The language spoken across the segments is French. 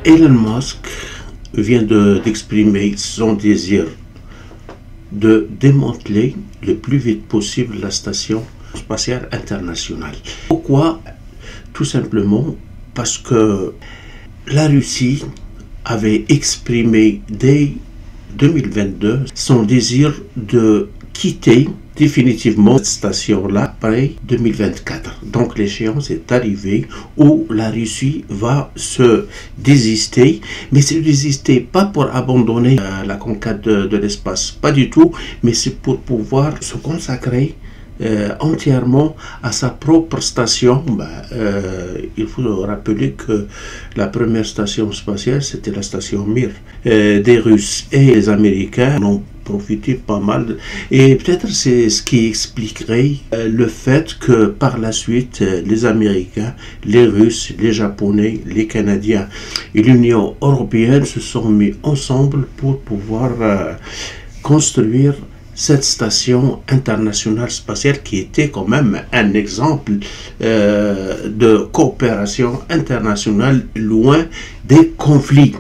Elon Musk vient d'exprimer son désir de démanteler le plus vite possible la station spatiale internationale. Pourquoi? Tout simplement parce que la Russie avait exprimé dès 2022 son désir de quitter définitivement cette station-là après 2024. Donc l'échéance est arrivée où la Russie va se désister, mais se désister pas pour abandonner la conquête de l'espace, pas du tout, mais c'est pour pouvoir se consacrer entièrement à sa propre station. Il faut rappeler que la première station spatiale, c'était la station Mir. Des Russes et des Américains ont profité pas mal, et peut-être c'est ce qui expliquerait le fait que par la suite les Américains, les Russes, les Japonais, les Canadiens et l'Union européenne se sont mis ensemble pour pouvoir construire cette station internationale spatiale qui était quand même un exemple de coopération internationale loin des conflits.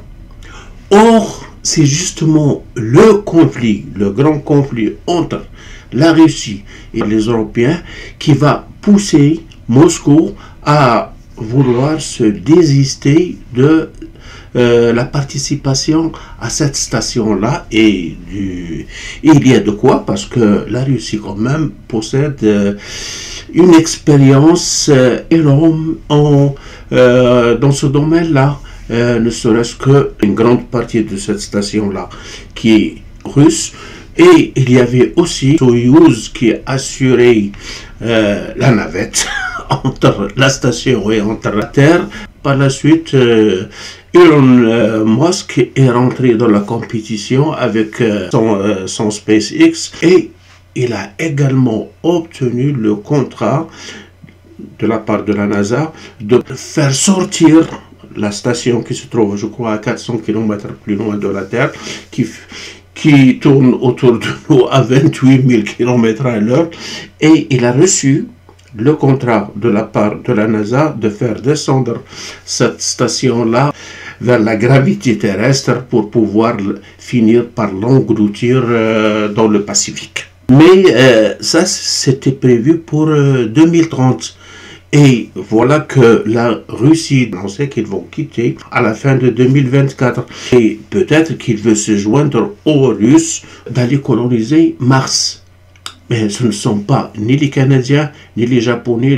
Or, c'est justement le conflit, le grand conflit entre la Russie et les Européens qui va pousser Moscou à vouloir se désister de la participation à cette station-là, et il y a de quoi, parce que la Russie quand même possède une expérience énorme dans ce domaine-là. Ne serait-ce qu'une grande partie de cette station-là qui est russe, et il y avait aussi Soyouz qui assurait la navette entre la station et entre la Terre. Par la suite, Elon Musk est rentré dans la compétition avec son SpaceX, et il a également obtenu le contrat de la part de la NASA de faire sortir la station qui se trouve, je crois, à 400 km plus loin de la Terre, qui tourne autour de nous à 28 000 km à l'heure, et il a reçu le contrat de la part de la NASA de faire descendre cette station-là vers la gravité terrestre pour pouvoir finir par l'engloutir dans le Pacifique. Mais ça, c'était prévu pour 2030. Et voilà que la Russie annonçait qu'ils vont quitter à la fin de 2024. Et peut-être qu'il veut se joindre aux Russes d'aller coloniser Mars. Mais ce ne sont pas ni les Canadiens, ni les Japonais,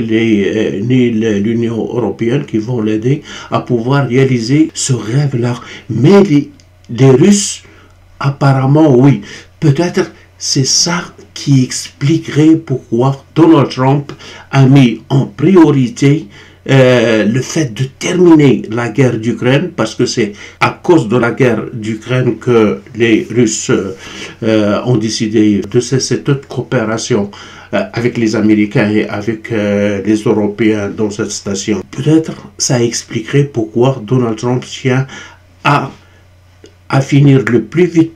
ni l'Union européenne qui vont l'aider à pouvoir réaliser ce rêve-là. Mais les Russes, apparemment, oui. Peut-être c'est ça qui expliquerait pourquoi Donald Trump a mis en priorité le fait de terminer la guerre d'Ukraine, parce que c'est à cause de la guerre d'Ukraine que les Russes ont décidé de cesser toute coopération avec les Américains et avec les Européens dans cette station. Peut-être ça expliquerait pourquoi Donald Trump tient à finir le plus vite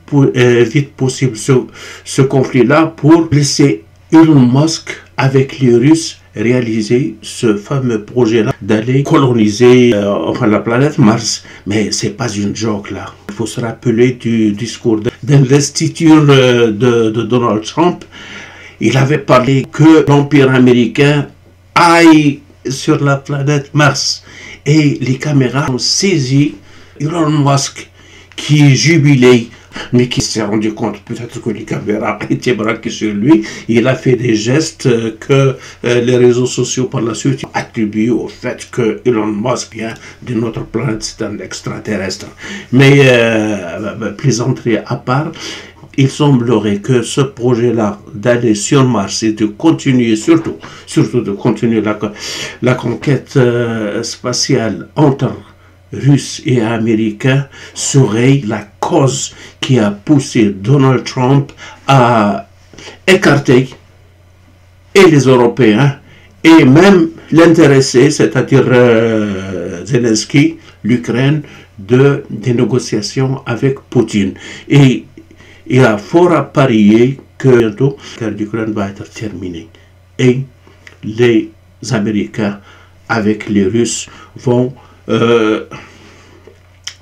possible ce conflit-là, pour laisser Elon Musk avec les Russes réaliser ce fameux projet-là d'aller coloniser la planète Mars. Mais c'est pas une joke là. Il faut se rappeler du discours d'investiture de Donald Trump. Il avait parlé que l'Empire américain aille sur la planète Mars, et les caméras ont saisi Elon Musk qui jubilait, mais qui s'est rendu compte peut-être que les caméras étaient braquées sur lui. Il a fait des gestes que les réseaux sociaux par la suite attribuent au fait que Elon Musk vient de notre planète, c'est un extraterrestre. Mais plaisanterie à part, il semblerait que ce projet-là d'aller sur Mars et de continuer, surtout de continuer la conquête spatiale entre Russes et Américains, serait la cause qui a poussé Donald Trump à écarter et les Européens et même l'intéresser, c'est-à-dire Zelensky, l'Ukraine, des négociations avec Poutine. Et il y a fort à parier que bientôt la guerre d'Ukraine va être terminée, et les Américains avec les Russes vont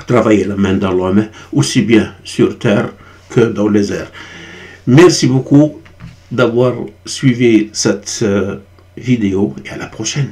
travailler la main dans la main, aussi bien sur terre que dans les airs. Merci beaucoup d'avoir suivi cette vidéo et à la prochaine.